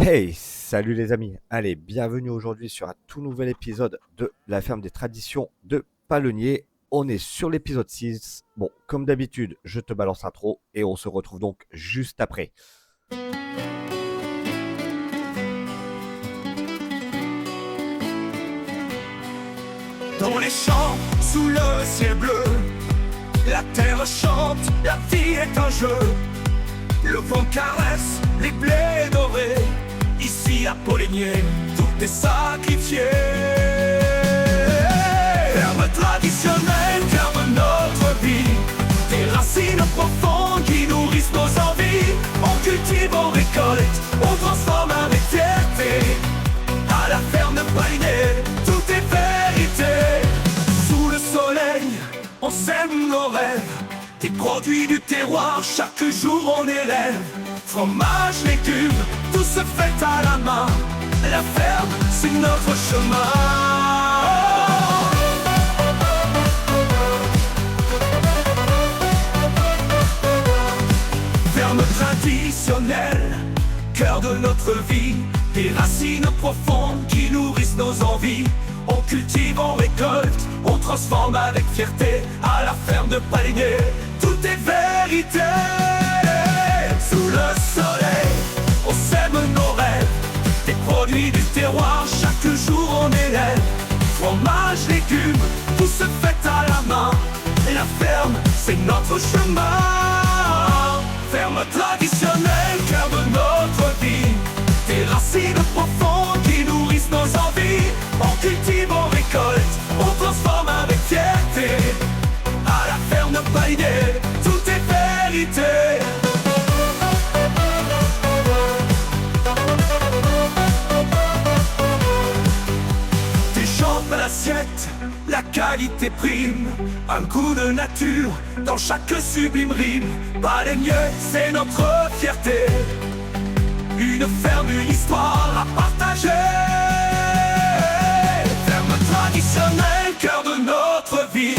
Hey, salut les amis. Allez, bienvenue aujourd'hui sur un tout nouvel épisode de la ferme des traditions de Palonnier. On est sur l'épisode 6. Bon, comme d'habitude, je te balance l'intro et on se retrouve donc juste après. Dans les champs, sous le ciel bleu, la terre chante, la vie est un jeu. Le vent caresse les blés dorés. Ici à Poligné, tout est sacrifié. Ferme traditionnelle, ferme notre vie. Des racines profondes qui nourrissent nos envies. On cultive, on récolte, on transforme avec fierté. À la ferme de Poligné, tout est vérité. Sous le soleil, on sème nos rêves. Des produits du terroir, chaque jour on élève. Fromage, légumes, tout se fait à la main. La ferme, c'est notre chemin. Ferme traditionnelle, cœur de notre vie. Des racines profondes qui nourrissent nos envies. On cultive, on récolte, on transforme avec fierté. À la ferme de Poligné, tout est vérité. Sous le soleil, on sème nos rêves. Des produits du terroir, chaque jour on élève. Fromage, légumes, tout se fait à la main. Et la ferme, c'est notre chemin. Ferme traditionnelle, cœur de notre vie. Des racines profondes qui nourrissent nos envies. On cultive, on récolte, on transforme avec fierté. À la ferme de Poligné, tout est vérité. Des jambes à l'assiette, la qualité prime. Un goût de nature dans chaque sublime rime. Poligné, c'est notre fierté. Une ferme, une histoire à partager. Ferme traditionnelle, cœur de notre vie.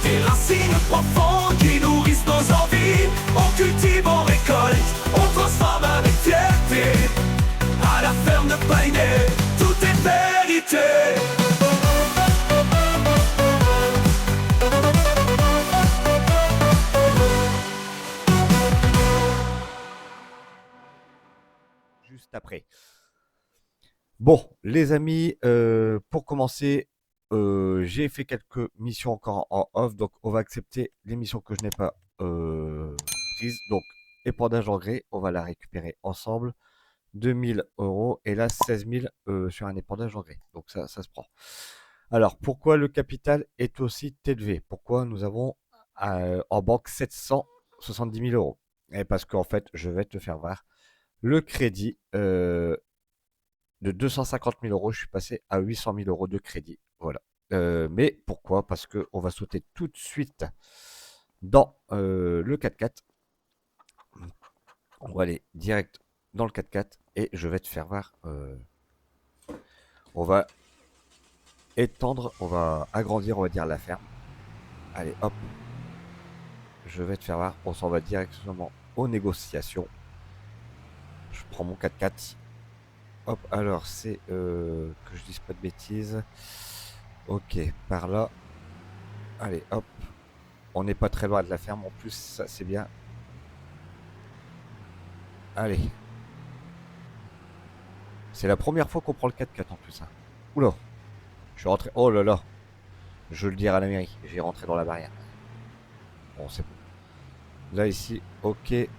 Des racines profondes qui nourrissent nos envies. On cultive, on récolte, on transforme avec fierté. À la ferme de Poligné, tout est vérité. Juste après. Bon, les amis, pour commencer, j'ai fait quelques missions encore en off, donc on va accepter les missions que je n'ai pas prises. Donc, épandage engrais, on va la récupérer ensemble. 2 000 € et là 16 000 sur un épandage engrais. Donc ça se prend. Alors, pourquoi le capital est aussi élevé? Pourquoi nous avons en banque 770 000 €? Et parce qu'en fait, je vais te faire voir le crédit de 250 000 €, je suis passé à 800 000 € de crédit. Voilà. Mais pourquoi? Parce que on va sauter tout de suite dans le 4x4. On va aller direct dans le 4x4 et je vais te faire voir. On va étendre, on va agrandir, on va dire la ferme. Allez, hop. Je vais te faire voir. On s'en va directement aux négociations. Je prends mon 4x4. Hop, alors c'est que je dise pas de bêtises. Ok, par là. Allez, hop. On n'est pas très loin de la ferme en plus, ça c'est bien. Allez. C'est la première fois qu'on prend le 4x4 en plus. Hein. Oula. Je suis rentré. Oh là là. Je le dirai à la mairie. J'ai rentré dans la barrière. Bon, c'est bon. Là, ici, ok. Et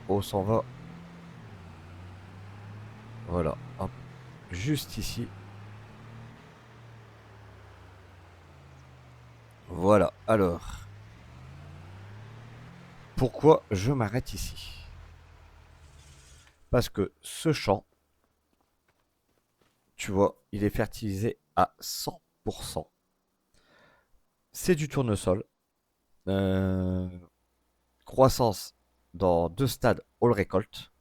on s'en va. Voilà. Hop. Juste ici. Voilà. Alors. Pourquoi je m'arrête ici? Parce que ce champ, tu vois, il est fertilisé à 100%. C'est du tournesol. Euh, croissance dans 2 stades, all récolte.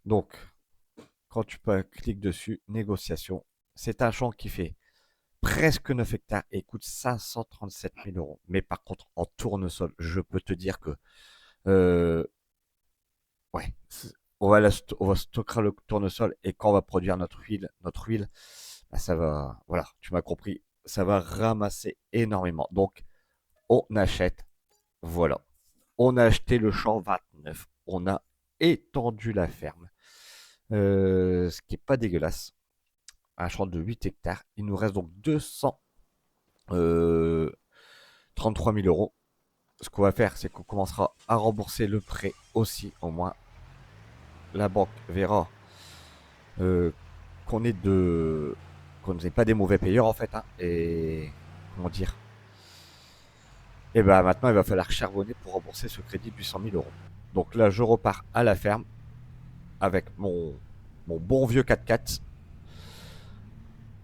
Donc, quand tu cliques dessus, négociation. C'est un champ qui fait presque 9 hectares et coûte 537 000 €. Mais par contre, en tournesol, je peux te dire que, euh, ouais, on va stocker le tournesol et quand on va produire notre huile, bah, ça va, voilà, tu m'as compris, ça va ramasser énormément. Donc, on achète, voilà. On a acheté le champ 29. On a étendu la ferme. Ce qui est pas dégueulasse. Un champ de 8 hectares. Il nous reste donc 233 000 euros. Ce qu'on va faire, c'est qu'on commencera à rembourser le prêt aussi, au moins. La banque verra euh, qu'on est de, qu'on n'est pas des mauvais payeurs en fait, hein, et comment dire. Et ben maintenant, il va falloir charbonner pour rembourser ce crédit de 800 000 euros. Donc là, je repars à la ferme avec mon bon vieux 4x4.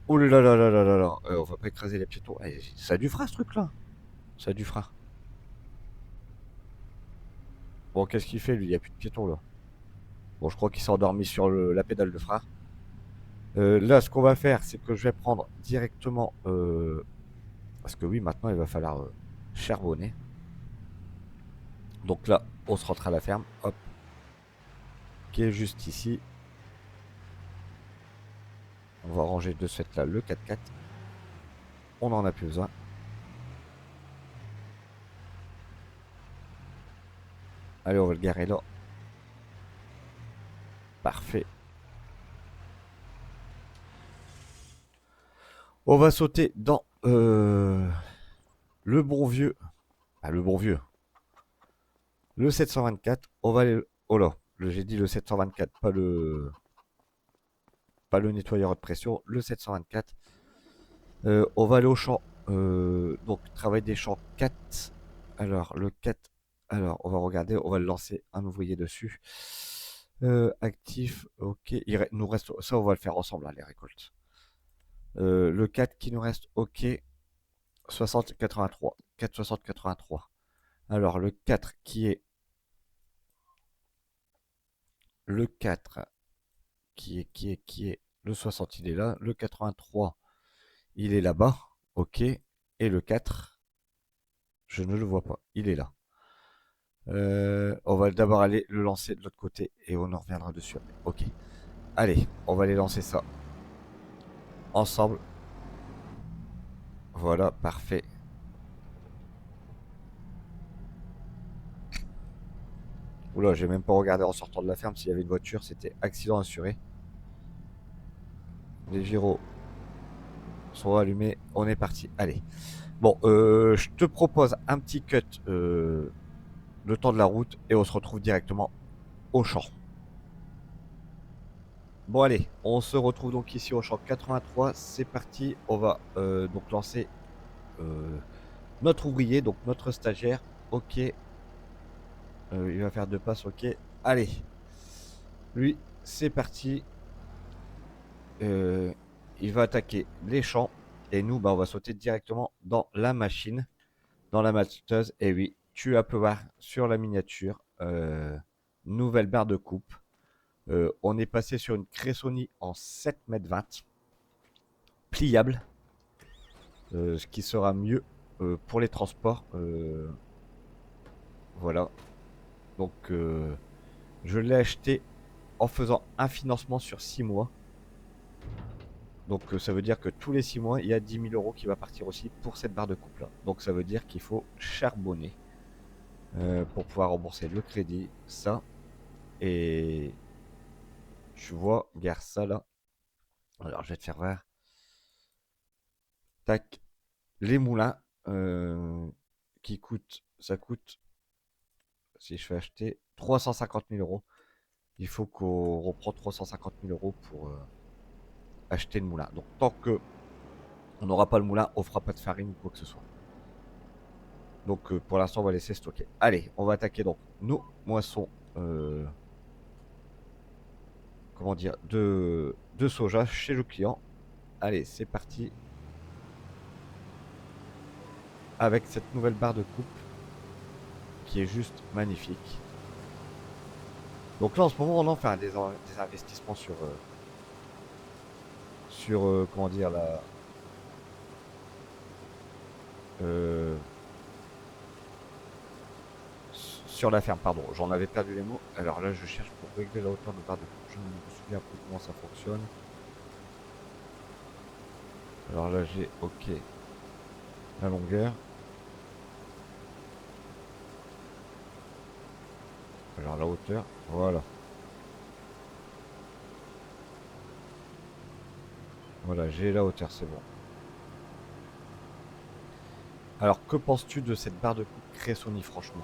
Oh là là là là là là là, on va pas écraser les piétons. Ça a du frein ce truc-là. Ça a du frein. Bon, qu'est-ce qu'il fait lui? Il n'y a plus de piétons là. Bon, je crois qu'il s'est endormi sur la pédale de frein. Là, ce qu'on va faire, c'est que je vais prendre directement. Parce que oui, maintenant, il va falloir charbonner. Donc là, on se rentre à la ferme. Hop. Qui est juste ici. On va ranger de suite là le 4x4. On n'en a plus besoin. Allez, on va le garer là. Parfait. On va sauter dans le bon vieux. Ah, le bon vieux. Le 724. On va aller. Oh là, j'ai dit le 724, pas le nettoyeur de pression. Le 724. On va aller au champ. Donc, travail des champs 4. Alors, le 4. Alors, on va regarder. On va le lancer un ouvrier dessus. Actif. Ok. Nous reste. Ça, on va le faire ensemble, là, les récoltes. Le 4 qui nous reste. Ok. 60, 83. 4, 60, 83. Alors, le 4 qui est. Le 4 qui est. Le 60, il est là. Le 83, il est là-bas. Ok. Et le 4, je ne le vois pas. Il est là. On va d'abord aller le lancer de l'autre côté et on en reviendra dessus. Ok. Allez, on va aller lancer ça ensemble. Voilà, parfait. Oula, j'ai même pas regardé en sortant de la ferme s'il y avait une voiture. C'était accident assuré. Les gyros sont allumés. On est parti. Allez. Bon, je te propose un petit cut le temps de la route et on se retrouve directement au champ. Bon allez, on se retrouve donc ici au champ 83. C'est parti. On va donc lancer notre ouvrier, donc notre stagiaire. Ok. Il va faire deux passes. Ok. Allez. Lui, c'est parti. Il va attaquer les champs. Et nous, bah, on va sauter directement dans la machine. Dans la malteuse. Et oui, tu vas pouvoir sur la miniature. Nouvelle barre de coupe. On est passé sur une Cressoni en 7,20 m. Pliable. Ce qui sera mieux pour les transports. Voilà. Donc, je l'ai acheté en faisant un financement sur 6 mois. Donc, ça veut dire que tous les 6 mois, il y a 10 000 euros qui va partir aussi pour cette barre de coupe là. Donc, ça veut dire qu'il faut charbonner pour pouvoir rembourser le crédit. Ça. Et tu vois, regarde ça là. Alors, je vais te faire voir. Tac. Les moulins qui coûtent, ça coûte, si je fais acheter 350 000 euros, il faut qu'on reprend 350 000 euros pour acheter le moulin. Donc tant que on n'aura pas le moulin, on fera pas de farine ou quoi que ce soit. Donc pour l'instant, on va laisser stocker. Allez, on va attaquer donc nos moissons, comment dire, de soja chez le client. Allez, c'est parti. Avec cette nouvelle barre de coupe qui est juste magnifique. Donc là en ce moment on en fait des investissements sur comment dire euh, Sur la ferme, pardon, j'en avais perdu les mots. Alors là, je cherche pour régler la hauteur de barre de coupe. Je me souviens un peu comment ça fonctionne. Alors là, j'ai OK la longueur. Alors la hauteur, voilà. Voilà, j'ai la hauteur, c'est bon. Alors, que penses-tu de cette barre de coupe Cressoni, franchement?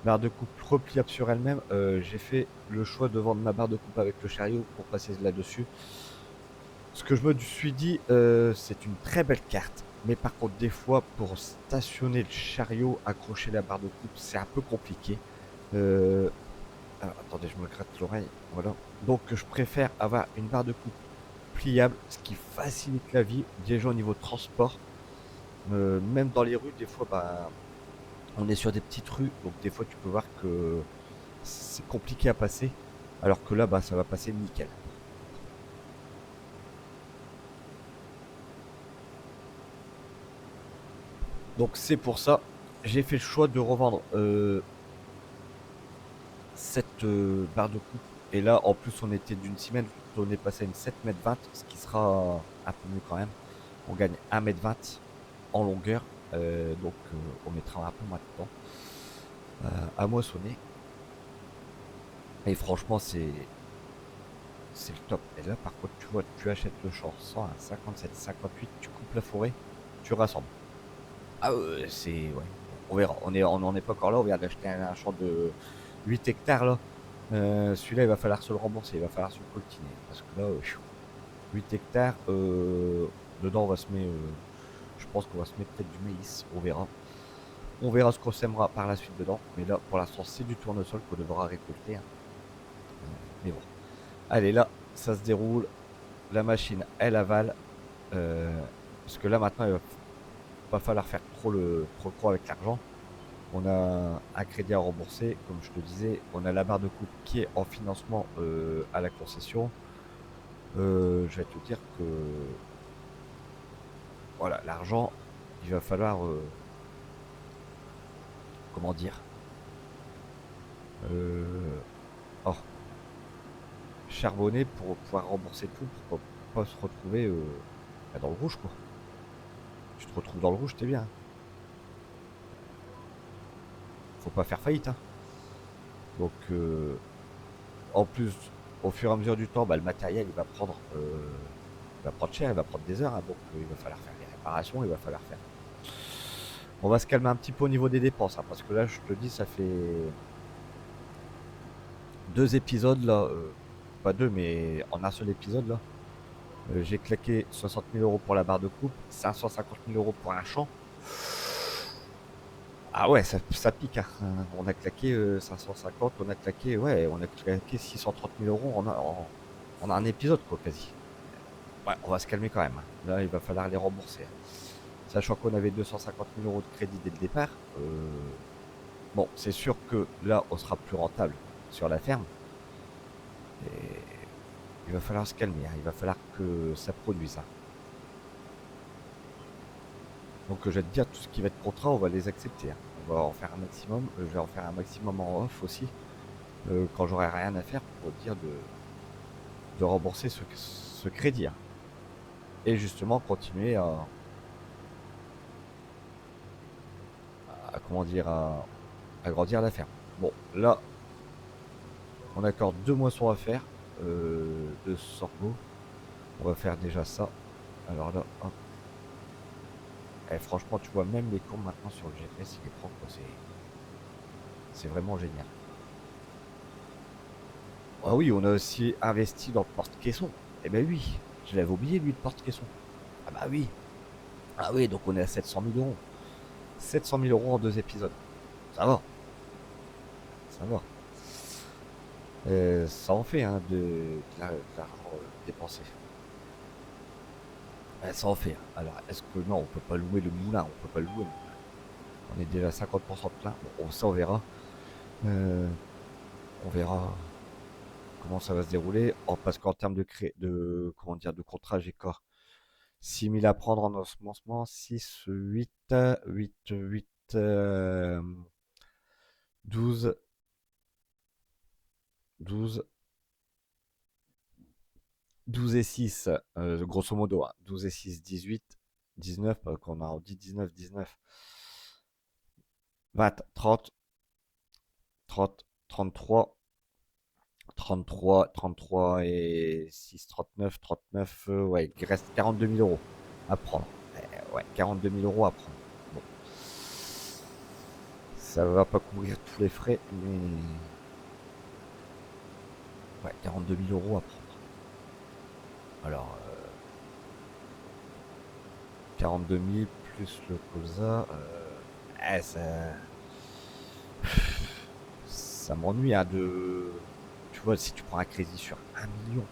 Barre de coupe repliable sur elle-même. J'ai fait le choix de vendre ma barre de coupe avec le chariot pour passer là-dessus. Ce que je me suis dit, c'est une très belle carte. Mais par contre, des fois, pour stationner le chariot, accrocher la barre de coupe, c'est un peu compliqué. Euh, alors, attendez, je me gratte l'oreille. Voilà. Donc, je préfère avoir une barre de coupe pliable, ce qui facilite la vie, déjà au niveau transport. Même dans les rues, des fois, bah, on est sur des petites rues, donc des fois, tu peux voir que c'est compliqué à passer. Alors que là, bah, ça va passer nickel. Donc c'est pour ça, j'ai fait le choix de revendre cette barre de coupe. Et là, en plus, on était d'une semaine, on est passé à une 7,20 m, ce qui sera un peu mieux quand même. On gagne 1,20 m en longueur, donc on mettra un peu moins de temps à moissonner. Et franchement, c'est le top. Et là, par contre, tu vois, tu achètes le champ 100 à 57, 58, tu coupes la forêt, tu rassembles. Ah, c'est ouais. On verra. On n'en est pas encore là. On vient d'acheter un champ de 8 hectares là. Celui-là, il va falloir se le rembourser. Il va falloir se le coltiner. Parce que là, 8 hectares, dedans, on va se mettre. Je pense qu'on va se mettre peut-être du maïs. On verra. On verra ce qu'on sèmera par la suite dedans. Mais là, pour l'instant, c'est du tournesol qu'on devra récolter, hein. Mais bon. Allez, là, ça se déroule. La machine, elle avale. Euh, Parce que là, maintenant, il va pas falloir faire trop le croc avec l'argent. On a un crédit à rembourser, comme je te disais. On a la barre de coupe qui est en financement à la concession. Je vais te dire que voilà, l'argent, il va falloir, comment dire, euh, oh, charbonner pour pouvoir rembourser tout, pour pas se retrouver bah, dans le rouge, quoi. Tu te retrouves dans le rouge, t'es bien, hein. Faut pas faire faillite, hein. Donc, en plus, au fur et à mesure du temps, bah, le matériel, il va prendre cher, il va prendre des heures, hein. Donc, il va falloir faire des réparations, il va falloir faire. On va se calmer un petit peu au niveau des dépenses, hein, parce que là, je te dis, ça fait 2 épisodes là, pas deux, mais en un seul épisode là. J'ai claqué 60 000 euros pour la barre de coupe, 550 000 euros pour un champ. Ah ouais, ça pique, hein. On a claqué 550, on a claqué, ouais, on a claqué 630 000 euros en un épisode, quoi, quasi. Ouais, on va se calmer quand même, hein. Là, il va falloir les rembourser, hein. Sachant qu'on avait 250 000 euros de crédit dès le départ. Bon, c'est sûr que là, on sera plus rentable sur la ferme. Et il va falloir se calmer, hein. Il va falloir que ça produise, hein. Donc, je vais te dire, tout ce qui va être contrat, on va les accepter, hein. On va en faire un maximum. Je vais en faire un maximum en off aussi. Quand j'aurai rien à faire pour dire de rembourser ce crédit, hein. Et justement, continuer comment dire, à grandir la ferme. Bon, là, on a encore 2 moissons à faire de sorgho. On va faire déjà ça. Alors là, hop. Eh, franchement, tu vois, même les courbes maintenant sur le GPS, il est propre, quoi. C'est vraiment génial. Ah oui, on a aussi investi dans le porte-caisson. Eh ben oui, je l'avais oublié, lui, le porte-caisson. Ah bah oui. Ah oui, donc on est à 700 000 euros. 700 000 euros en 2 épisodes. Ça va, ça va. Ça en fait, hein, de l'argent dépensé. Ça en fait, hein. Alors, est-ce que non, on peut pas louer le moulin, on peut pas le louer. On est déjà à 50% de plein. Bon, ça, on verra. Euh, on verra comment ça va se dérouler. Parce qu'en termes comment dire, de contrat, j'ai encore 6 000 à prendre en ensemencement, 6, 8, 8, 8, 12, 12, 12 et 6, grosso modo, hein, 12 et 6, 18, 19, qu'on a dit 19, 19, 20, 30, 30, 33, 33, 33 et 6, 39, 39, ouais, il reste 42 000 euros à prendre. Ouais, 42 000 euros à prendre. Bon, ça va pas couvrir tous les frais, mais ouais, 42 000 euros à prendre. Alors, 42 000 plus le COSA, ça m'ennuie hein, de. Tu vois, si tu prends un crédit sur 1 million,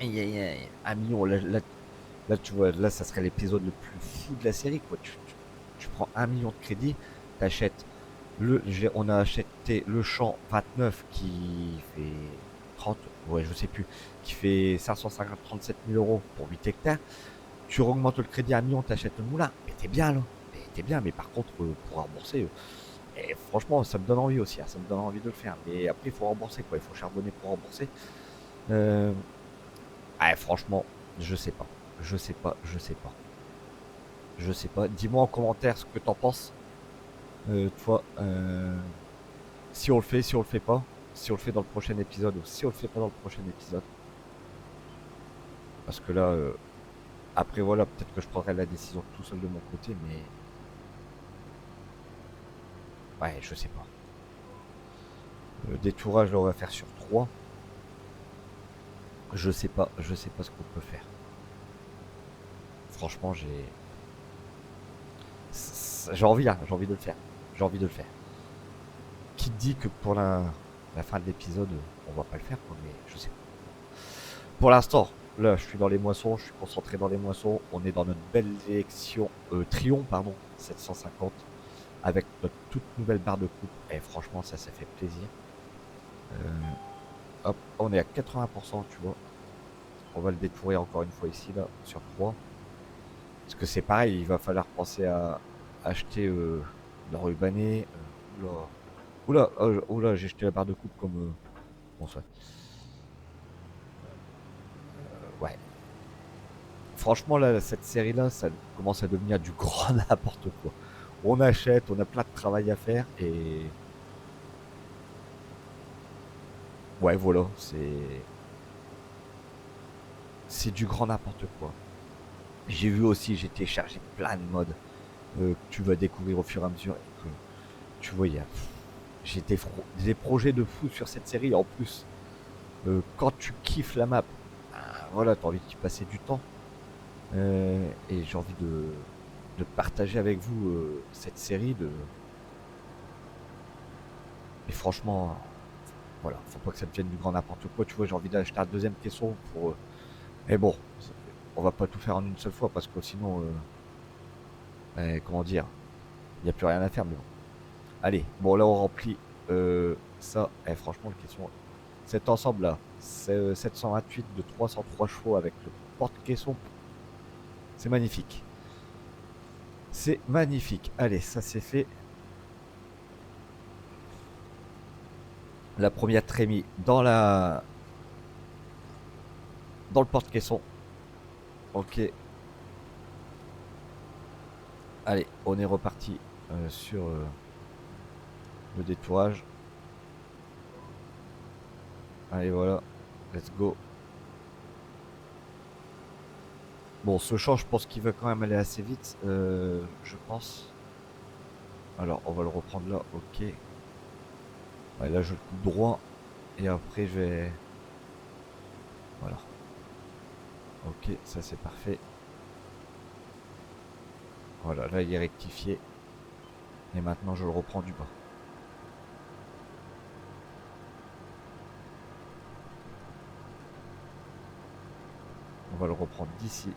aïe, aïe, aïe, 1 million, là, tu vois, là, ça serait l'épisode le plus fou de la série, quoi. Tu prends 1 million de crédit, t'achètes on a acheté le champ 29 qui fait 30, ouais, je sais plus, qui fait 550, 37 000 euros pour 8 hectares. Tu augmentes le crédit à 1 million, t'achètes le moulin. Mais t'es bien, là. Mais t'es bien, mais par contre, pour rembourser, et franchement, ça me donne envie aussi, hein, ça me donne envie de le faire. Mais après, il faut rembourser, quoi. Il faut charbonner pour rembourser. Euh, franchement, je sais pas. Je sais pas, je sais pas. Je sais pas. Dis-moi en commentaire ce que t'en penses. Toi, si on le fait, si on le fait pas. Si on le fait dans le prochain épisode ou si on le fait pas dans le prochain épisode. Parce que là, après voilà, peut-être que je prendrai la décision tout seul de mon côté, mais ouais, je sais pas. Le détourage, là, on va faire sur 3. Je sais pas ce qu'on peut faire. Franchement, j'ai envie, hein, j'ai envie de le faire. J'ai envie de le faire. Qui te dit que pour la fin de l'épisode, on va pas le faire, quoi, mais je sais pas. Pour l'instant, là, je suis dans les moissons, je suis concentré dans les moissons. On est dans notre belle élection, Trion, pardon, 750, avec notre toute nouvelle barre de coupe. Et franchement, ça fait plaisir. Hop, on est à 80%, tu vois. On va le détourer encore une fois ici, là, sur 3. Parce que c'est pareil, il va falloir penser à acheter le rubané. Oula, j'ai jeté la barre de coupe comme. Bon, ça. Ouais. Franchement, là, cette série-là, ça commence à devenir du grand n'importe quoi. On achète, on a plein de travail à faire et. Ouais, voilà, c'est. C'est du grand n'importe quoi. J'ai vu aussi, j'ai téléchargé plein de modes que tu vas découvrir au fur et à mesure. Et que, tu vois, j'ai des projets de fou sur cette série. En plus, quand tu kiffes la map, ben, voilà, t'as envie d'y passer du temps. Et j'ai envie de partager avec vous cette série. Et franchement, voilà, faut pas que ça devienne du grand n'importe quoi. Tu vois, j'ai envie d'acheter un deuxième caisson pour. Mais bon, on va pas tout faire en une seule fois parce que sinon, comment dire, il n'y a plus rien à faire. Mais bon. Allez, bon, là, on remplit ça. Franchement, le caisson, cet ensemble-là, c'est 728 de 303 chevaux avec le porte-caisson. C'est magnifique. C'est magnifique. Allez, ça c'est fait. La première trémie dans le porte-caisson. Ok. Allez, on est reparti sur le détourage. Allez, voilà. Let's go. Bon, ce champ, je pense qu'il va quand même aller assez vite. Je pense. Alors, on va le reprendre là. Ok. Ouais, là, je le coupe droit. Et après, je vais. Voilà. Ok, ça c'est parfait. Voilà, là, il est rectifié. Et maintenant, je le reprends du bas. On va le reprendre d'ici.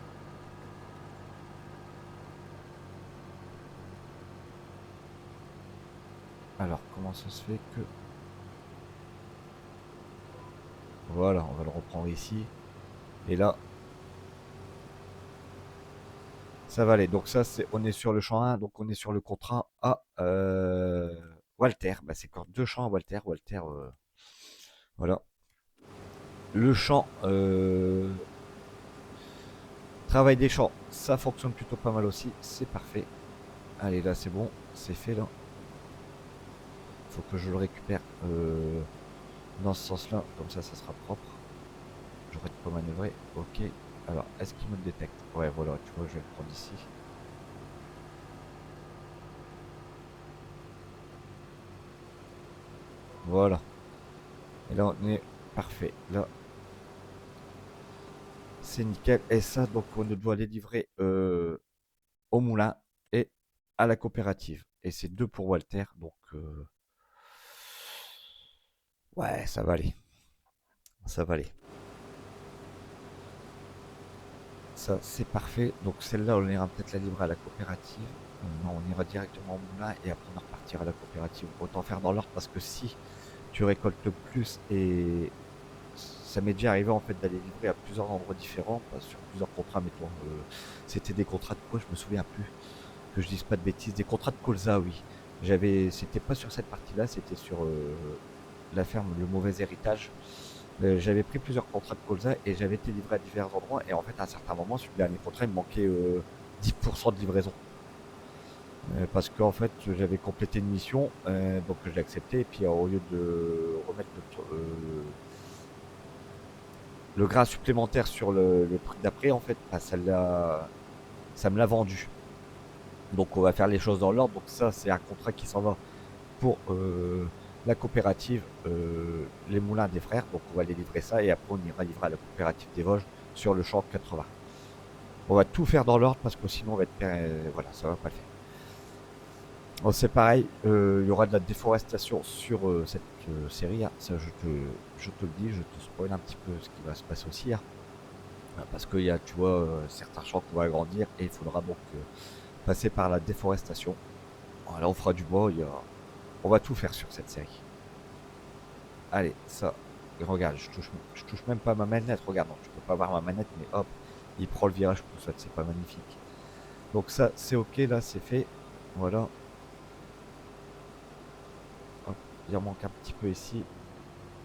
Alors, comment ça se fait que... Voilà, on va le reprendre ici. Et là, ça va aller. Donc ça, on est sur le champ 1, donc on est sur le contrat A. Walter. Bah, c'est encore 2 champs à Walter. Voilà. Le champ travail des champs, ça fonctionne plutôt pas mal aussi. C'est parfait. Allez, là, c'est bon. C'est fait, là. Faut que je le récupère dans ce sens-là. Comme ça sera propre. J'aurais de quoi manœuvrer. Ok. Alors, est-ce qu'il me détecte? Ouais, voilà. Tu vois, je vais le prendre ici. Voilà. Et là, on est parfait. Là, c'est nickel. Et ça, donc, on doit les livrer au moulin et à la coopérative. Et c'est 2 pour Walter. Donc, ouais, ça va aller. Ça va aller. Ça, c'est parfait. Donc, celle-là, on ira peut-être la livrer à la coopérative. Non, on ira directement au moulin et après, on repartira à la coopérative. Autant faire dans l'ordre parce que si tu récoltes plus et ça m'est déjà arrivé en fait d'aller livrer à plusieurs endroits différents, pas sur plusieurs contrats, mettons. C'était des contrats de quoi, je me souviens plus. Que je dise pas de bêtises. Des contrats de colza, oui. C'était pas sur cette partie-là, c'était sur la ferme Le Mauvais Héritage. J'avais pris plusieurs contrats de colza et j'avais été livré à divers endroits. Et en fait, à un certain moment, sur le dernier contrat, il me manquait 10% de livraison. Parce qu'en fait, j'avais complété une mission, donc je l'ai accepté. Et puis, au lieu de remettre le gras supplémentaire sur le truc d'après, en fait, bah, ça me l'a vendu. Donc, on va faire les choses dans l'ordre. Donc, ça, c'est un contrat qui s'en va pour la coopérative Les Moulins des Frères. Donc on va les livrer ça et après on ira livrer à la coopérative des Vosges sur le champ 80. On va tout faire dans l'ordre parce que sinon on va être voilà, ça va pas le faire. Bon, c'est pareil, il y aura de la déforestation sur cette série. Hein. Ça, je te le dis, je te spoil un petit peu ce qui va se passer aussi. Hein. Parce qu'il y a, tu vois, certains champs qu'on va agrandir et il faudra donc passer par la déforestation. Voilà, on fera du bois, on va tout faire sur cette série. Allez, ça. Regarde, je touche même pas ma manette. Regarde, non, tu peux pas voir ma manette, mais hop, il prend le virage tout seul. C'est pas magnifique. Donc ça, c'est ok, là, c'est fait. Voilà. Hop, il en manque un petit peu ici.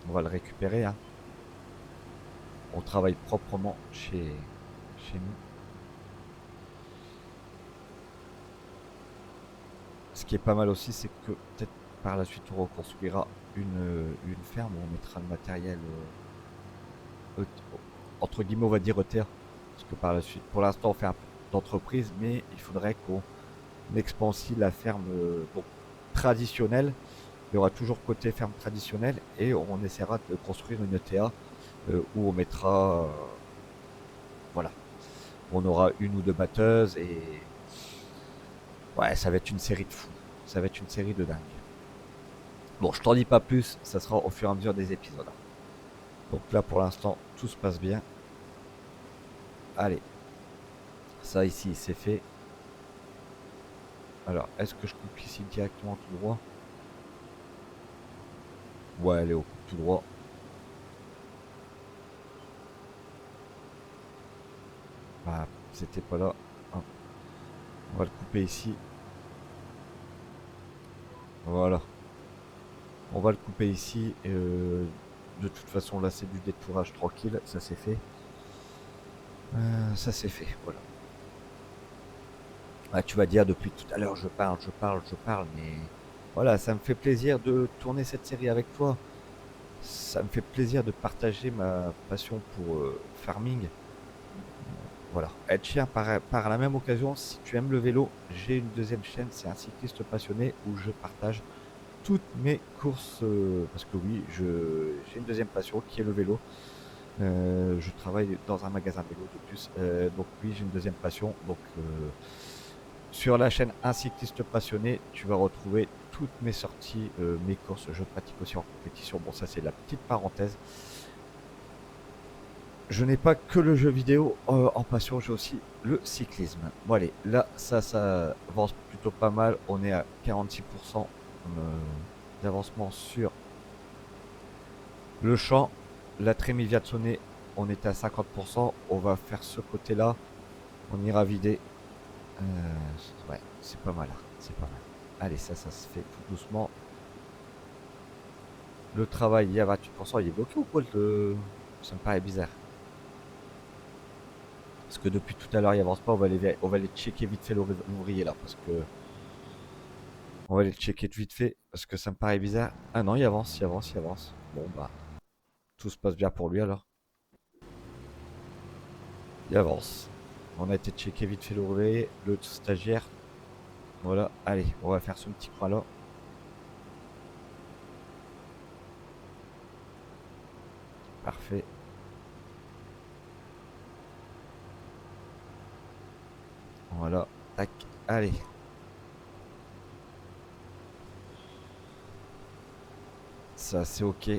On va le récupérer. Hein. On travaille proprement chez nous. Ce qui est pas mal aussi, c'est que peut-être par la suite, on reconstruira une ferme où on mettra le matériel entre guillemets, on va dire ETH. Parce que par la suite, pour l'instant, on fait un peu d'entreprise, mais il faudrait qu'on expansie la ferme donc, traditionnelle. Il y aura toujours côté ferme traditionnelle et on essaiera de construire une ETA où on mettra, voilà, on aura 1 ou 2 batteuses et ouais, ça va être une série de fous. Ça va être une série de dingue. Bon, je t'en dis pas plus, ça sera au fur et à mesure des épisodes. Donc là, pour l'instant, tout se passe bien. Allez, ça ici, c'est fait. Alors, est-ce que je coupe ici directement tout droit? Ouais, allez, on coupe tout droit. Ah, c'était pas là. Hop. On va le couper ici. Voilà. On va le couper ici. De toute façon, là, c'est du détourage tranquille. Ça, c'est fait. Ça, c'est fait. Voilà. Ah, tu vas dire depuis tout à l'heure, je parle, mais voilà, ça me fait plaisir de tourner cette série avec toi. Ça me fait plaisir de partager ma passion pour farming. Voilà. Être chien par la même occasion, si tu aimes le vélo, j'ai une deuxième chaîne, c'est un cycliste passionné où je partage toutes mes courses. Parce que oui, j'ai une deuxième passion qui est le vélo. Je travaille dans un magasin vélo de plus. Donc oui, j'ai une deuxième passion. Donc sur la chaîne Un cycliste passionné, tu vas retrouver toutes mes sorties, mes courses. Je pratique aussi en compétition. Bon, ça c'est la petite parenthèse. Je n'ai pas que le jeu vidéo en passion, j'ai aussi le cyclisme. Bon allez, là ça avance plutôt pas mal. On est à 46% d'avancement sur le champ. La trémie vient de sonner, on est à 50%. On va faire ce côté-là. On ira vider. Ouais, c'est pas mal. C'est pas mal. Allez, ça se fait tout doucement. Le travail, il y a 28%, il est bloqué ou quoi ça me paraît bizarre. Parce que depuis tout à l'heure, il avance pas, on va aller checker vite fait l'ouvrier là, parce que... On va aller checker vite fait, parce que ça me paraît bizarre. Ah non, il avance, il avance, il avance. Bon bah, tout se passe bien pour lui alors. Il avance. On a été checker vite fait l'ouvrier, le stagiaire. Voilà, allez, on va faire ce petit coin là. Parfait. Voilà, tac, allez. Ça c'est ok.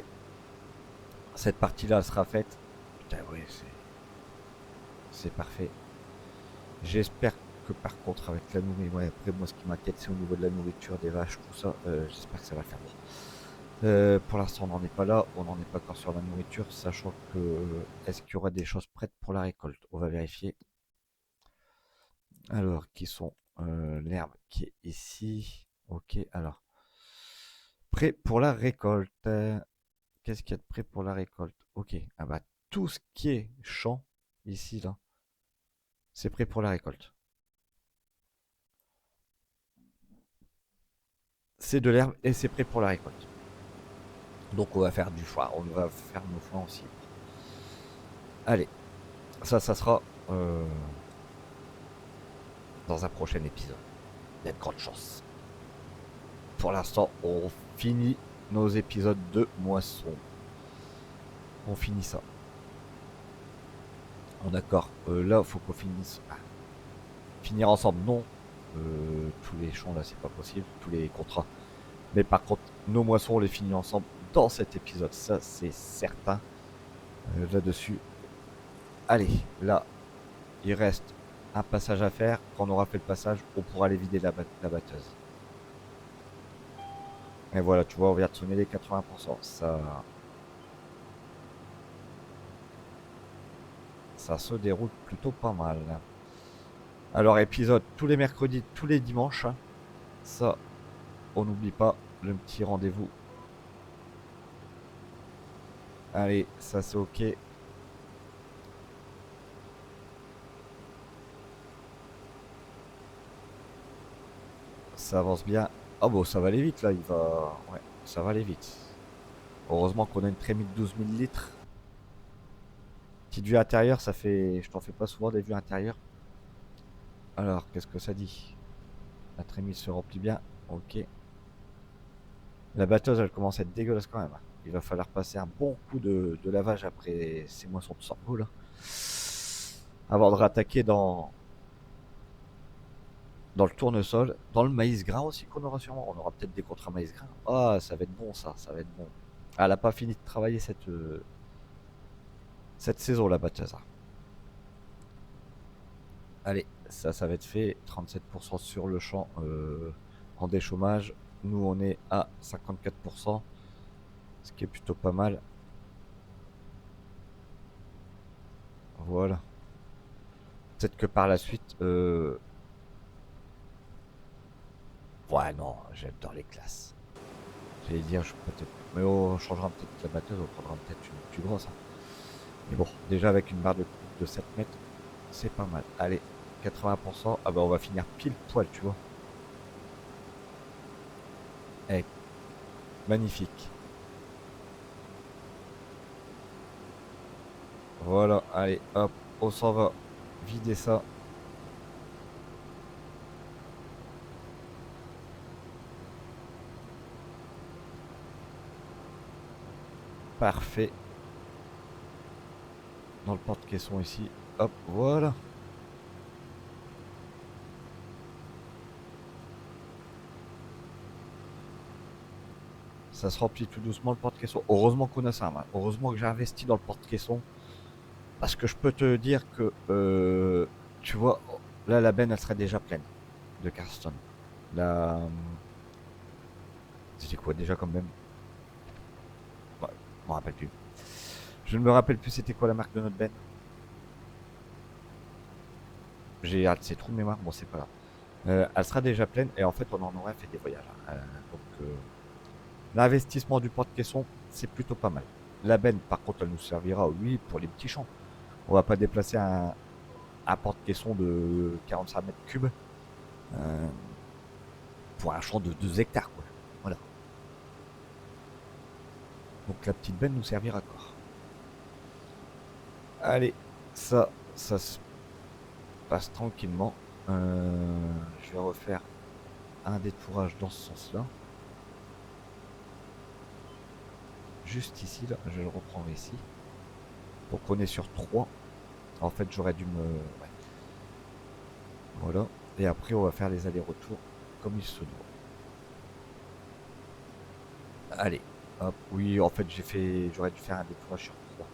Cette partie là sera faite. Putain, oui, c'est parfait. J'espère que par contre avec la nourriture, ouais, après moi ce qui m'inquiète c'est au niveau de la nourriture, des vaches, tout ça. J'espère que ça va le faire bon. Pour l'instant, on n'en est pas là, on n'en est pas encore sur la nourriture, sachant que est-ce qu'il y aura des choses prêtes pour la récolte? On va vérifier. Alors, qui sont l'herbe qui est ici. Ok, alors. Prêt pour la récolte. Qu'est-ce qu'il y a de prêt pour la récolte? Ok, ah bah tout ce qui est champ, ici, là, c'est prêt pour la récolte. C'est de l'herbe et c'est prêt pour la récolte. Donc on va faire du foin, on va faire nos foins aussi. Allez, ça sera dans un prochain épisode. Il y a de grandes chances. Pour l'instant, on finit nos épisodes de moisson. On finit ça. Bon, d'accord. Là, il faut qu'on finisse. Finir ensemble, non. Tous les champs, là, c'est pas possible. Tous les contrats. Mais par contre, nos moissons, on les finit ensemble dans cet épisode. Ça, c'est certain. Là-dessus. Allez, là, il reste un passage à faire. Quand on aura fait le passage, on pourra aller vider la batteuse. Et voilà, tu vois, on vient de sonner les 80%. Ça se déroule plutôt pas mal. Alors, épisode tous les mercredis, tous les dimanches. Hein. Ça, on n'oublie pas le petit rendez-vous. Allez, ça c'est ok. Ça avance bien. Ah bon, ça va aller vite là, il va... Ouais, ça va aller vite. Heureusement qu'on a une trémie de 12 000 litres. Petite vue intérieure, ça fait... Je t'en fais pas souvent des vues intérieures. Alors, qu'est-ce que ça dit? La trémie se remplit bien. Ok. La batteuse, elle commence à être dégueulasse quand même. Il va falloir passer un bon coup de lavage après ces moissons de sorgho là. Avant de rattaquer dans le tournesol, dans le maïs grain aussi qu'on aura sûrement. On aura peut-être des contrats maïs grain. Ah, ça va être bon ça, ça va être bon. Ah, elle a pas fini de travailler cette saison la batteuse. Allez, ça va être fait. 37% sur le champ en déchômage. Nous, on est à 54%, ce qui est plutôt pas mal. Voilà. Peut-être que par la suite... Ouais, non, j'adore les classes. J'allais dire, peut-être... Mais on changera peut-être la batteuse, on prendra peut-être une plus grosse. Hein. Mais bon, déjà avec une barre de 7 mètres, c'est pas mal. Allez, 80%. Ah bah on va finir pile poil, tu vois. Eh, magnifique. Voilà, allez, hop, on s'en va. Vider ça. Parfait. Dans le porte-caisson ici. Hop, voilà. Ça se remplit tout doucement le porte-caisson. Heureusement qu'on a ça, man. Heureusement que j'ai investi dans le porte-caisson. Parce que je peux te dire que, tu vois, là la benne elle serait déjà pleine de Carston. La... C'était quoi déjà quand même? Ouais, je me rappelle plus. Je ne me rappelle plus c'était quoi la marque de notre benne. J'ai hâte, c'est trop de mémoire, bon c'est pas grave. Elle sera déjà pleine et en fait on en aurait fait des voyages. Donc l'investissement du porte-caisson c'est plutôt pas mal. La benne, par contre, elle nous servira, oui, pour les petits champs. On va pas déplacer un porte-caisson de 45 mètres cubes euh, pour un champ de 2 hectares, quoi. Voilà. Donc la petite benne nous servira quoi. Allez, ça se passe tranquillement. Je vais refaire un détourage dans ce sens-là. Juste ici, là, je vais le reprendre ici. Donc on est sur 3. En fait, j'aurais dû me... Ouais. Voilà. Et après, on va faire les allers-retours comme il se doit. Allez. Hop. Oui, en fait, j'aurais dû faire un détourage sur 3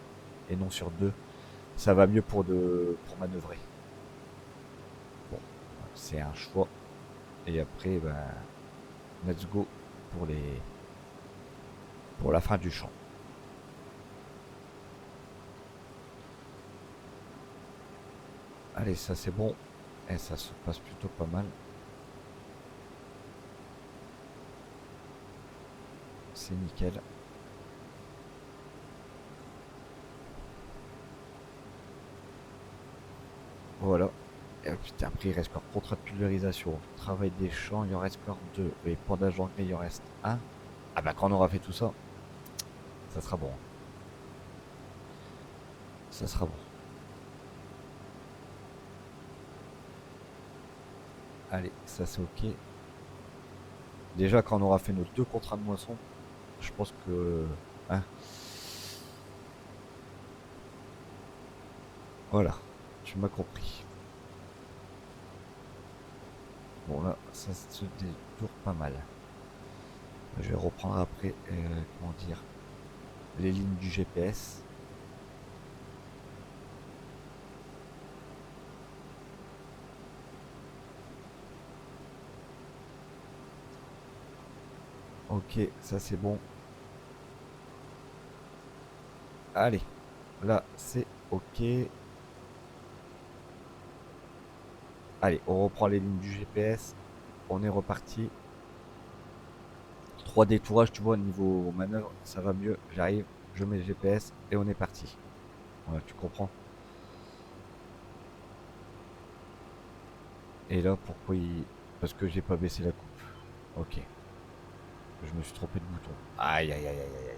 et non sur 2. Ça va mieux pour manœuvrer. Bon, c'est un choix. Et après, ben, let's go pour la fin du champ. Allez, ça c'est bon. Et ça se passe plutôt pas mal. C'est nickel. Voilà. Et putain, après, il reste encore contrat de pulvérisation. Travail des champs, il en reste encore 2. Et pendage d'engrais, il en reste 1. Ah bah, quand on aura fait tout ça, ça sera bon. Ça sera bon. Allez, ça c'est ok. Déjà, quand on aura fait nos 2 contrats de moisson, je pense que... Hein, voilà, tu m'as compris. Bon là, ça se détourne pas mal. Je vais reprendre après, comment dire, les lignes du GPS. Ok, ça c'est bon. Allez, là c'est ok. Allez, on reprend les lignes du GPS. On est reparti. 3 détourages, tu vois, au niveau manœuvre, ça va mieux. J'arrive, je mets le GPS et on est parti. Voilà, tu comprends. Et là, pourquoi il... Parce que j'ai pas baissé la coupe. Ok. Je me suis trompé de bouton. Aïe, aïe, aïe, aïe, aïe.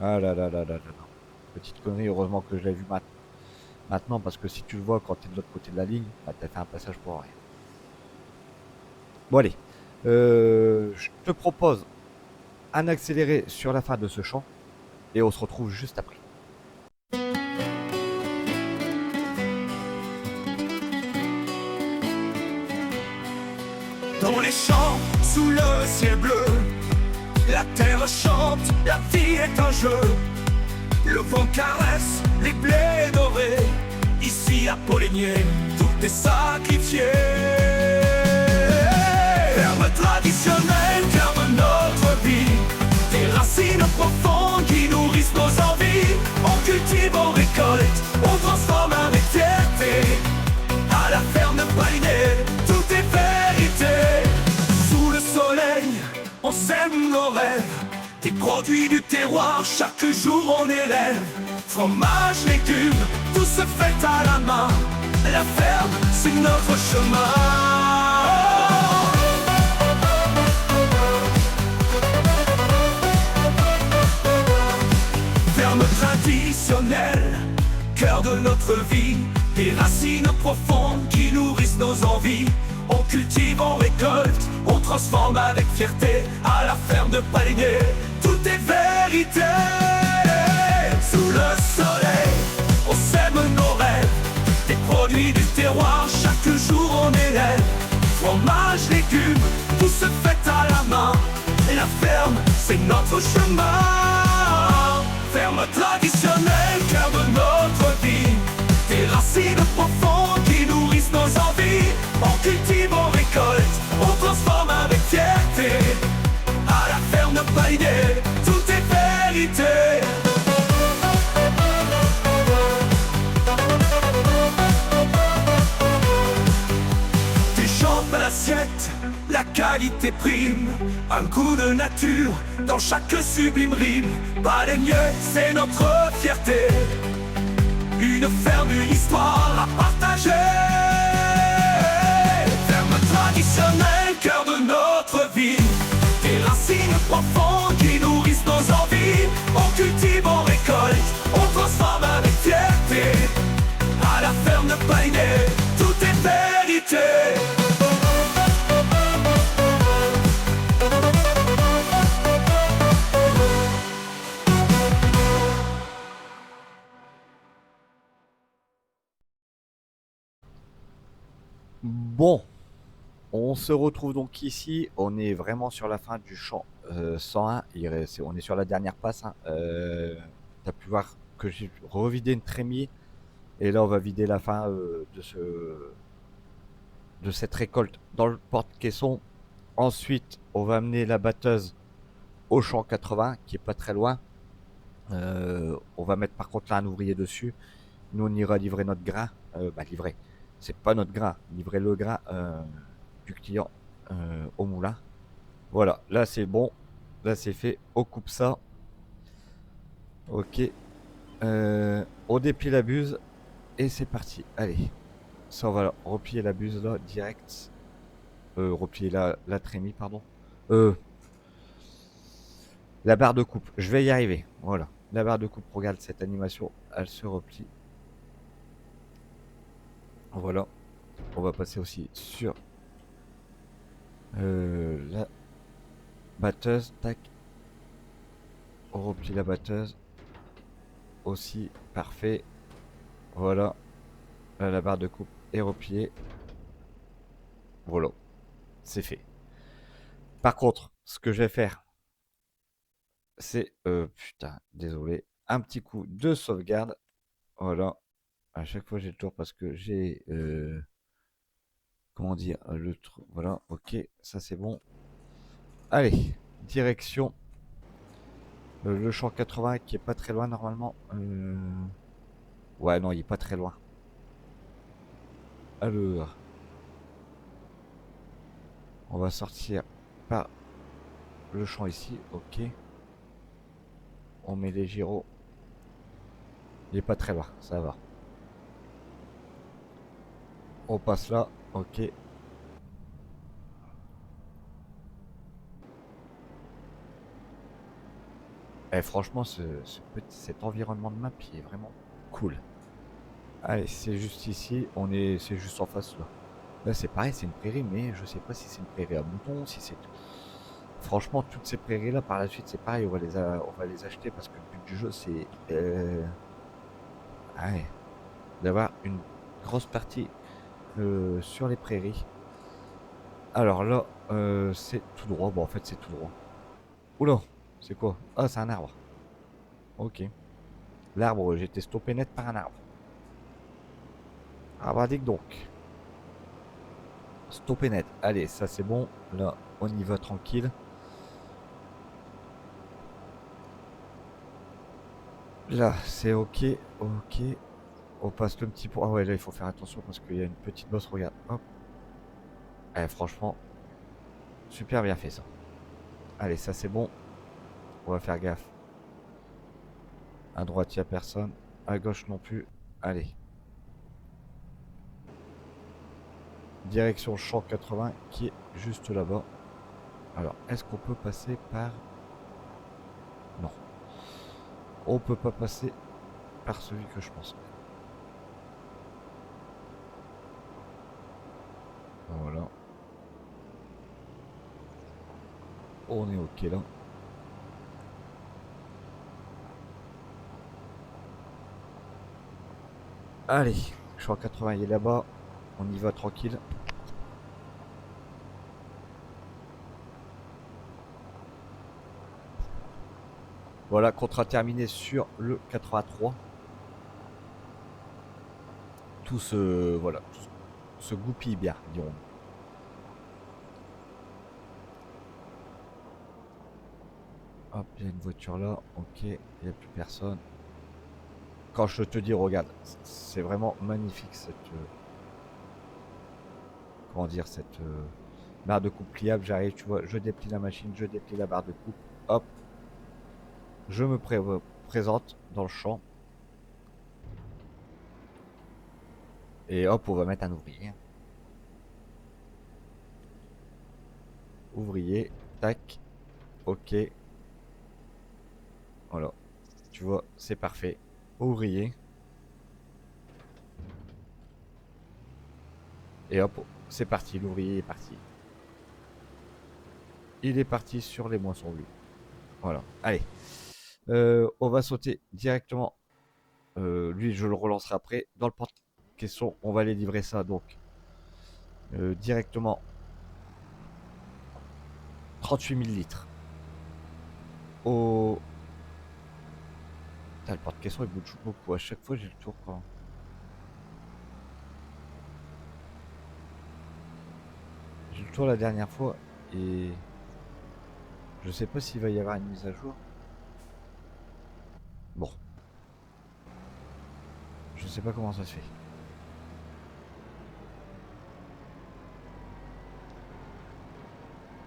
Ah là là là là là là. Petite connerie, heureusement que je l'ai vu maintenant, parce que si tu le vois quand tu es de l'autre côté de la ligne, bah, tu as fait un passage pour rien. Bon allez, je te propose un accéléré sur la fin de ce champ, et on se retrouve juste après. Dans les champs, sous le ciel bleu, la terre chante, la vie est un jeu. Le vent caresse les blés dorés. Ici à Poligné, tout est sacrifié. Ferme traditionnelle, ferme notre vie. Des racines profondes qui nourrissent nos envies. On cultive, on récolte, on transforme avec fierté. À la ferme de Poligné, tout est vérité. Sous le soleil, on sème nos rêves. Des produits du terroir, chaque jour on élève. Fromage, légumes, tout se fait à la main. La ferme, c'est notre chemin. Ferme traditionnelle, cœur de notre vie. Des racines profondes qui nourrissent nos envies. On cultive, on récolte, on transforme avec fierté. À la ferme de Poligné, tout est vérité. Sous le soleil, on sème nos rêves. Des produits du terroir, chaque jour on élève. Fromage, légumes, tout se fait à la main. La ferme, c'est notre chemin. Ferme traditionnelle, cœur de notre vie. Des racines profondes qui nourrissent nos envies. On cultive, on récolte, on transforme avec fierté. À la ferme de Poligné, tout est vérité. Des champs à l'assiette, la qualité prime, un goût de nature dans chaque sublime rime. Baleinier, c'est notre fierté, une ferme, une histoire à partager. Ferme traditionnelle, cœur de notre vie, des racines profondes qui nourrissent nos envies. On cultive, on récolte, on transforme avec fierté. À la ferme Baleinier, tout est vérité. Bon, on se retrouve donc ici. On est vraiment sur la fin du champ 101. On est sur la dernière passe, hein. T'as pu voir que j'ai revidé une trémie. Et là, on va vider la fin de cette récolte dans le porte-caisson. Ensuite, on va amener la batteuse au champ 80, qui est pas très loin. On va mettre par contre là un ouvrier dessus. Nous, on ira livrer notre grain. Livrer. C'est pas notre grain. Livrer le grain du client au moulin. Voilà, là c'est bon. Là c'est fait. On coupe ça. Ok. On déplie la buse. Et c'est parti. Allez. Ça, on va replier la buse là, direct. Replier la trémie, pardon. La barre de coupe. Je vais y arriver. Voilà. La barre de coupe, regarde cette animation. Elle se replie. Voilà. On va passer aussi sur la batteuse. Tac. On replie la batteuse. Aussi. Parfait. Voilà. Là, la barre de coupe est repliée. Voilà. C'est fait. Par contre, ce que je vais faire, c'est... putain, désolé. Un petit coup de sauvegarde. Voilà. À chaque fois, j'ai le tour parce que j'ai... comment dire, le truc. Voilà, ok, ça c'est bon. Allez, direction le champ 80 qui est pas très loin normalement. Ouais, non, il est pas très loin. Alors, on va sortir par le champ ici, ok. On met les gyros. Il est pas très loin, ça va. On passe là, ok. Et franchement, cet environnement de map, il est vraiment cool. Allez, c'est juste ici, c'est juste en face là. Là, c'est pareil, c'est une prairie, mais je sais pas si c'est une prairie à moutons, si c'est... Franchement, toutes ces prairies là, par la suite, c'est pareil, on va les acheter parce que le but du jeu, c'est ouais, d'avoir une grosse partie sur les prairies. Alors là, c'est tout droit. Bon, en fait, c'est tout droit. Oula, c'est quoi? Ah, c'est un arbre. Ok. L'arbre, j'ai été stoppé net par un arbre. Ah bah, dis donc. Stoppé net. Allez, ça c'est bon. Là, on y va tranquille. Là, c'est ok. Ok. On passe le petit point. Ah ouais, là, il faut faire attention parce qu'il y a une petite bosse. Regarde. Hop. Eh, franchement, super bien fait ça. Allez, ça c'est bon. On va faire gaffe. À droite, il n'y a personne. À gauche non plus. Allez. Direction champ 80 qui est juste là-bas. Alors, est-ce qu'on peut passer par... Non. On peut pas passer par celui que je pense. Voilà. On est ok là. Allez, champ 80 il est là-bas. On y va tranquille. Voilà, contrat terminé sur le 83. Tout se... Voilà, tout se goupille bien, dirons. Hop, il y a une voiture là. Ok, il n'y a plus personne. Quand je te dis, regarde, c'est vraiment magnifique cette... comment dire, cette Barre de coupe pliable, j'arrive, tu vois, je déplie la machine, je déplie la barre de coupe. Hop. Je me présente dans le champ. Et hop, on va mettre un ouvrier. Ouvrier, tac, ok. Voilà, tu vois, c'est parfait. Ouvrier. Et hop, c'est parti, l'ouvrier est parti. Il est parti sur les moissons lui. Voilà, allez. On va sauter directement. Lui, je le relancerai après. Dans le porte-caisson, on va aller livrer ça donc directement 38 000 litres. Au. Putain, le porte-caisson il bouge beaucoup. À chaque fois, j'ai le tour quoi. J'ai le tour la dernière fois et je sais pas s'il va y avoir une mise à jour. Bon, je sais pas comment ça se fait.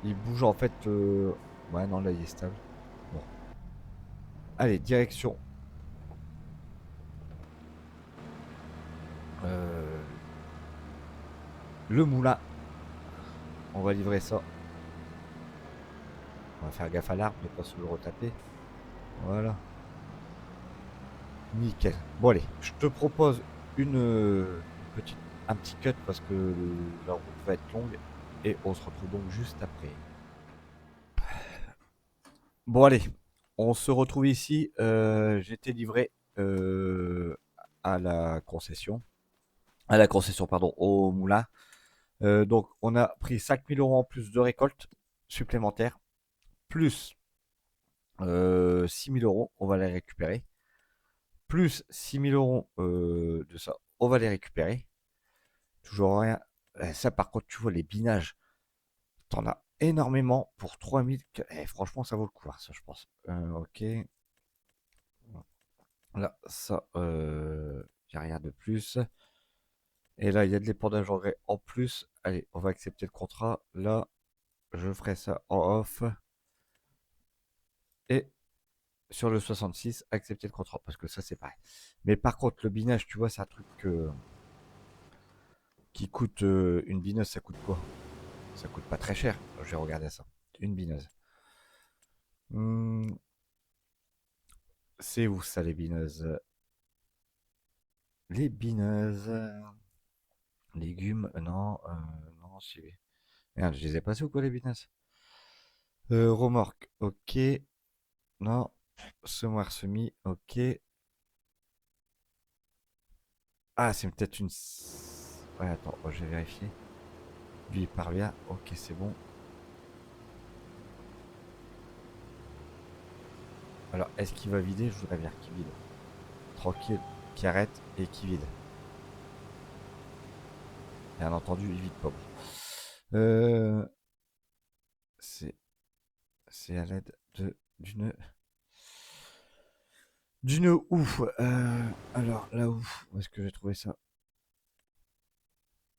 Il bouge en fait. Ouais, non, là il est stable. Bon. Allez, direction. Euh, Le moulin. On va livrer ça. On va faire gaffe à l'arbre, ne pas se le retaper. Voilà. Nickel. Bon allez, je te propose un petit cut parce que la route va être longue et on se retrouve donc juste après. Bon allez, on se retrouve ici. J'ai été livré à la concession. À la concession, pardon, au moulin. Donc on a pris 5 000 € en plus de récolte supplémentaire, plus 6 000 €, on va les récupérer. Plus 6 000 € de ça, on va les récupérer. Toujours rien. Ça par contre, tu vois, les binages, t'en as énormément pour 3000. Franchement, ça vaut le coup, hein, ça je pense. Ok. Là, ça, y a rien de plus. Et là, il y a de l'épandage engrais en plus. Allez, on va accepter le contrat. Là, je ferai ça en off. Et sur le 66, accepter le contrat. Parce que ça, c'est pareil. Mais par contre, le binage, tu vois, c'est un truc qui coûte. Une bineuse, ça coûte quoi? Ça coûte pas très cher. J'ai regardé ça. Une bineuse. Hmm, c'est où ça, les bineuses? Les bineuses. Légumes, non. Non, c'est. Merde, je les ai passés ou quoi, les bineuses? Remorque, ok. Non. Semoir semi, ok. Ah, c'est peut-être une. Ouais, attends, je vais vérifier. Lui, il parvient. Ok, c'est bon. Alors, est-ce qu'il va vider? Je voudrais bien qu'il vide. Tranquille, qu'il arrête et qu'il vide. Bien entendu, il vide pas. Euh, c'est c'est à l'aide d'une ouf. Alors là où est-ce que j'ai trouvé ça?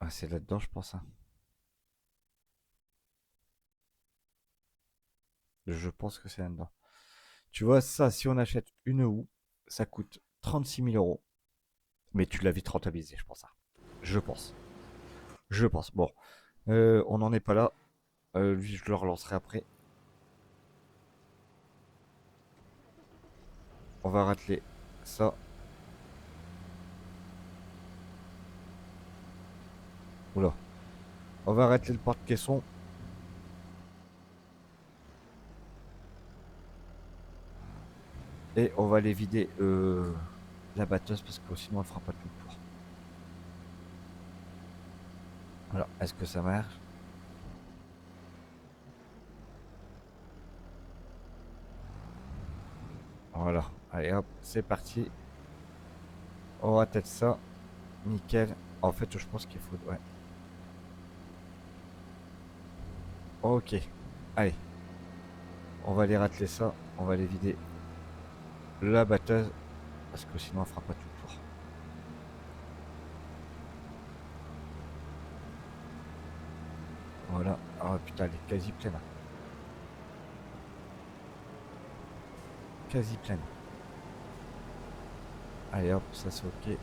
Ah, c'est là-dedans, je pense, hein. Je pense que c'est là-dedans. Tu vois, ça, si on achète une houe, ça coûte 36 000 €. Mais tu l'as vite rentabilisé, je pense, hein. Je pense. Je pense. Bon, on n'en est pas là. Lui, je le relancerai après. On va rateler ça. Oula. On va rateler le porte-caisson. Et on va aller vider la batteuse parce que sinon elle fera pas tout le tour. Alors, est-ce que ça marche? Voilà. Allez hop, c'est parti. On va tête ça. Nickel. En fait, je pense qu'il faut. Ouais. Ok. Allez. On va aller rateler ça. On va aller vider la batteuse. Parce que sinon, elle fera pas tout le tour. Voilà. Hop. putain, elle est quasi pleine. Quasi pleine. Allez hop, ça c'est ok.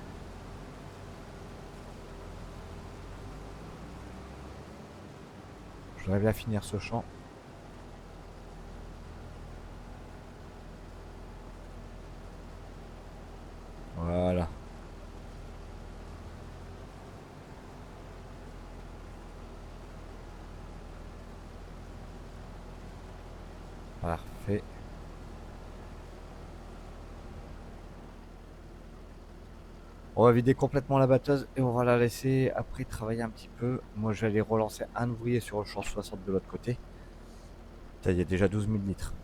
Je voudrais bien finir ce champ. Voilà. Parfait. On va vider complètement la batteuse et on va la laisser après travailler un petit peu. Moi, je vais aller relancer un ouvrier sur le champ 60 de l'autre côté. Putain, il y a déjà 12 000 litres.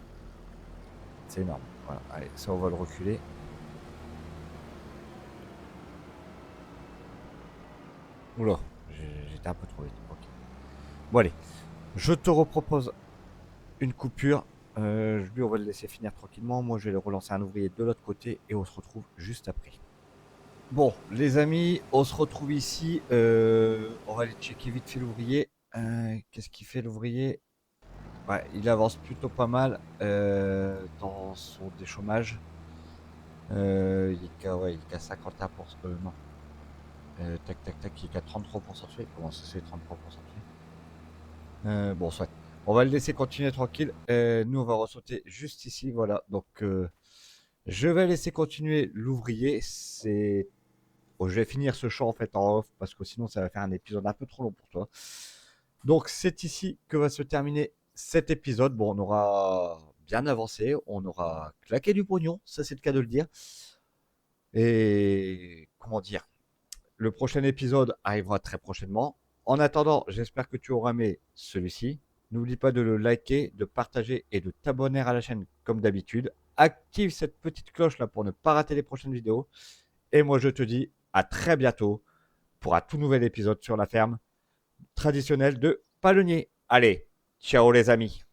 C'est énorme. Voilà. Allez, ça, on va le reculer. Oula, j'étais un peu trop vite. Ok. Bon, allez. Je te repropose une coupure. Lui, on va le laisser finir tranquillement. Moi, je vais le relancer un ouvrier de l'autre côté et on se retrouve juste après. Bon, les amis, on se retrouve ici. On va aller checker vite fait l'ouvrier. Qu'est-ce qu'il fait l'ouvrier? Ouais, il avance plutôt pas mal dans son déchômage. Il est qu'à 51%. Non. Tac, tac, tac, il est qu'à 33% de fait. Comment ça c'est 33% de fait? Bon, soit. On va le laisser continuer tranquille. Nous, on va ressauter juste ici. Voilà. Donc, je vais laisser continuer l'ouvrier. Bon, je vais finir ce champ en fait en off parce que sinon, ça va faire un épisode un peu trop long pour toi. Donc, c'est ici que va se terminer cet épisode. Bon, on aura bien avancé. On aura claqué du pognon. Ça, c'est le cas de le dire. Et comment dire? Le prochain épisode arrivera très prochainement. En attendant, j'espère que tu auras aimé celui-ci. N'oublie pas de le liker, de partager et de t'abonner à la chaîne comme d'habitude. Active cette petite cloche là pour ne pas rater les prochaines vidéos. Et moi je te dis à très bientôt pour un tout nouvel épisode sur la ferme traditionnelle de Palonnier. Allez, ciao les amis.